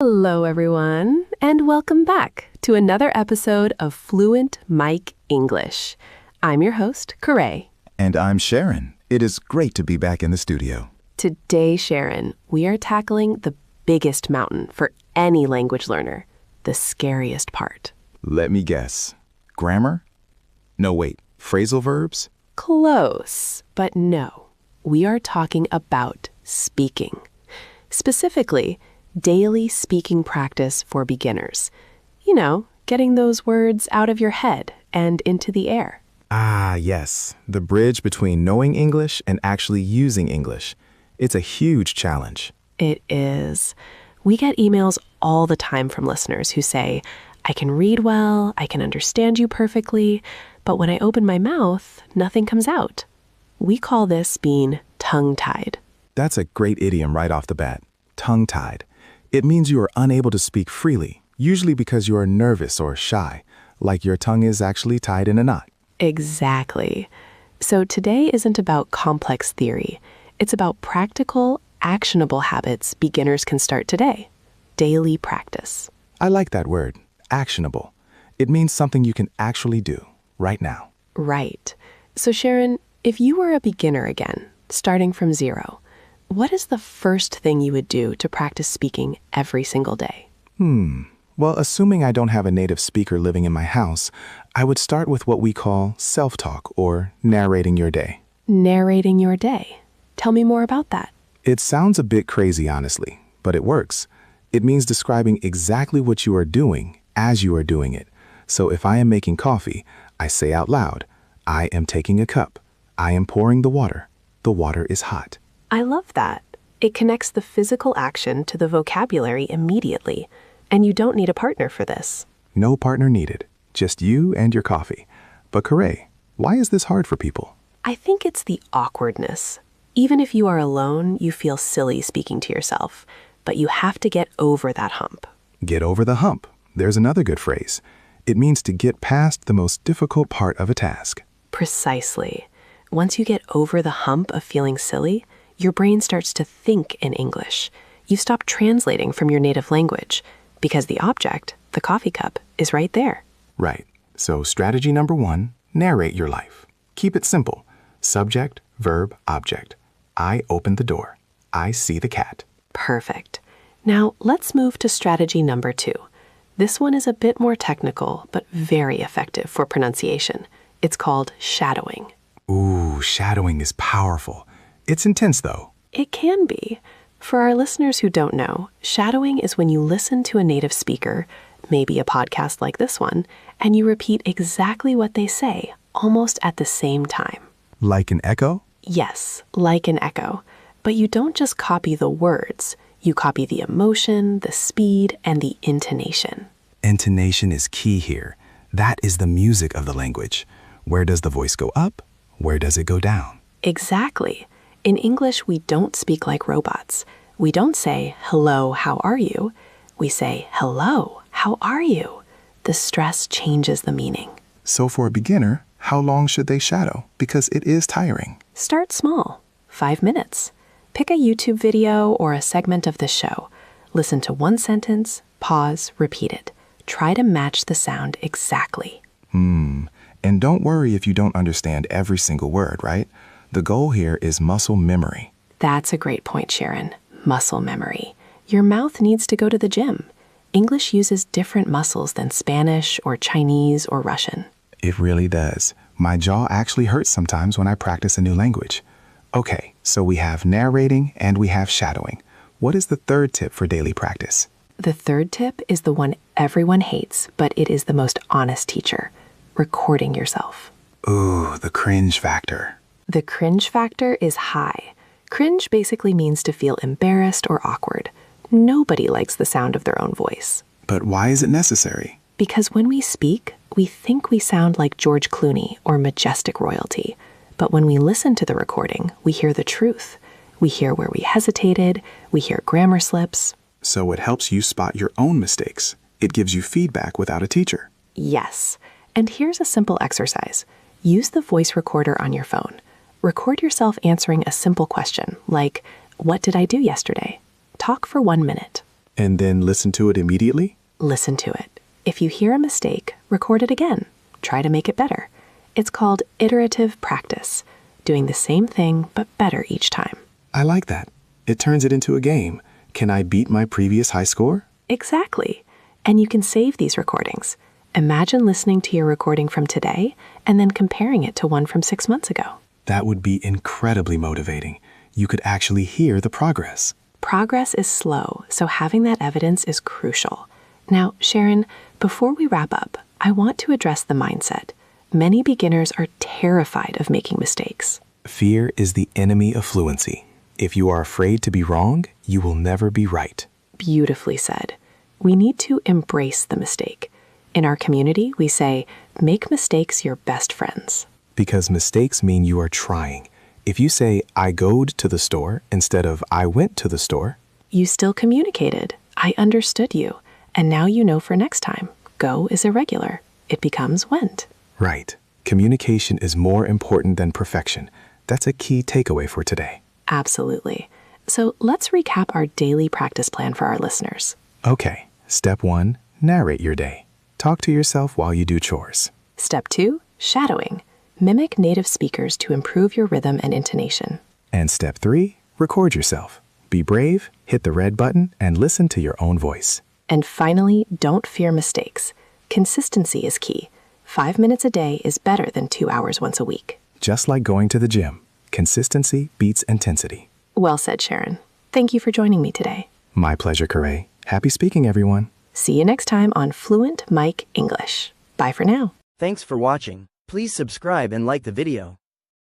Hello, everyone, and welcome back to another episode of Fluent Mic English. I'm your host, Corey. And I'm Sharon. It is great to be back in the studio. Today, Sharon, we are tackling the biggest mountain for any language learner, the scariest part. Let me guess. Grammar? No, wait. Phrasal verbs? Close, but no. We are talking about speaking. Specifically, daily speaking practice for beginners. You know, getting those words out of your head and into the air. Ah, yes. The bridge between knowing English and actually using English. It's a huge challenge. It is. We get emails all the time from listeners who say, I can read well, I can understand you perfectly, but when I open my mouth, nothing comes out. We call this being tongue-tied. That's a great idiom right off the bat. Tongue-tied. It means you are unable to speak freely, usually because you are nervous or shy, like your tongue is actually tied in a knot. Exactly. So today isn't about complex theory. It's about practical, actionable habits beginners can start today. Daily practice. I like that word, actionable. It means something you can actually do right now. Right. So Sharon, if you were a beginner again, starting from zero, what is the first thing you would do to practice speaking every single day? Well, assuming I don't have a native speaker living in my house, I would start with what we call self-talk or narrating your day. Narrating your day. Tell me more about that. It sounds a bit crazy, honestly, but it works. It means describing exactly what you are doing as you are doing it. So if I am making coffee, I say out loud, I am taking a cup. I am pouring the water. The water is hot. I love that. It connects the physical action to the vocabulary immediately, and you don't need a partner for this. No partner needed, just you and your coffee. But Corey, why is this hard for people? I think it's the awkwardness. Even if you are alone, you feel silly speaking to yourself, but you have to get over that hump. Get over the hump. There's another good phrase. It means to get past the most difficult part of a task. Precisely. Once you get over the hump of feeling silly, your brain starts to think in English. You stop translating from your native language because the object, the coffee cup, is right there. Right. So strategy number 1, narrate your life. Keep it simple. Subject, verb, object. I open the door. I see the cat. Perfect. Now let's move to strategy number 2. This one is a bit more technical, but very effective for pronunciation. It's called shadowing. Ooh, shadowing is powerful. It's intense, though. It can be. For our listeners who don't know, shadowing is when you listen to a native speaker, maybe a podcast like this one, and you repeat exactly what they say, almost at the same time. Like an echo? Yes, like an echo. But you don't just copy the words. You copy the emotion, the speed, and the intonation. Intonation is key here. That is the music of the language. Where does the voice go up? Where does it go down? Exactly. In English, we don't speak like robots. We don't say, hello, how are you? We say, hello, how are you? The stress changes the meaning. So for a beginner, how long should they shadow? Because it is tiring. Start small, 5 minutes. Pick a YouTube video or a segment of the show. Listen to one sentence, pause, repeat it. Try to match the sound exactly. And don't worry if you don't understand every single word, right? The goal here is muscle memory. That's a great point, Sharon. Muscle memory. Your mouth needs to go to the gym. English uses different muscles than Spanish or Chinese or Russian. It really does. My jaw actually hurts sometimes when I practice a new language. Okay, so we have narrating and we have shadowing. What is the third tip for daily practice? The third tip is the one everyone hates, but it is the most honest teacher. Recording yourself. Ooh, the cringe factor. The cringe factor is high. Cringe basically means to feel embarrassed or awkward. Nobody likes the sound of their own voice. But why is it necessary? Because when we speak, we think we sound like George Clooney or majestic royalty. But when we listen to the recording, we hear the truth. We hear where we hesitated, we hear grammar slips. So it helps you spot your own mistakes. It gives you feedback without a teacher. Yes. And here's a simple exercise. Use the voice recorder on your phone. Record yourself answering a simple question like, what did I do yesterday? Talk for 1 minute. And then listen to it immediately? Listen to it. If you hear a mistake, record it again. Try to make it better. It's called iterative practice, doing the same thing but better each time. I like that. It turns it into a game. Can I beat my previous high score? Exactly. And you can save these recordings. Imagine listening to your recording from today and then comparing it to one from 6 months ago. That would be incredibly motivating. You could actually hear the progress. Progress is slow, so having that evidence is crucial. Now, Sharon, before we wrap up, I want to address the mindset. Many beginners are terrified of making mistakes. Fear is the enemy of fluency. If you are afraid to be wrong, you will never be right. Beautifully said. We need to embrace the mistake. In our community, we say, make mistakes your best friends. Because mistakes mean you are trying. If you say, I goed to the store instead of I went to the store, you still communicated. I understood you. And now you know for next time. Go is irregular. It becomes went. Right. Communication is more important than perfection. That's a key takeaway for today. Absolutely. So let's recap our daily practice plan for our listeners. Okay. Step 1, narrate your day. Talk to yourself while you do chores. Step 2, shadowing. Mimic native speakers to improve your rhythm and intonation. And step 3, record yourself. Be brave, hit the red button, and listen to your own voice. And finally, don't fear mistakes. Consistency is key. 5 minutes a day is better than 2 hours once a week. Just like going to the gym, consistency beats intensity. Well said, Sharon. Thank you for joining me today. My pleasure, Corey. Happy speaking, everyone. See you next time on Fluent Mic English. Bye for now. Thanks for watching. Please subscribe and like the video.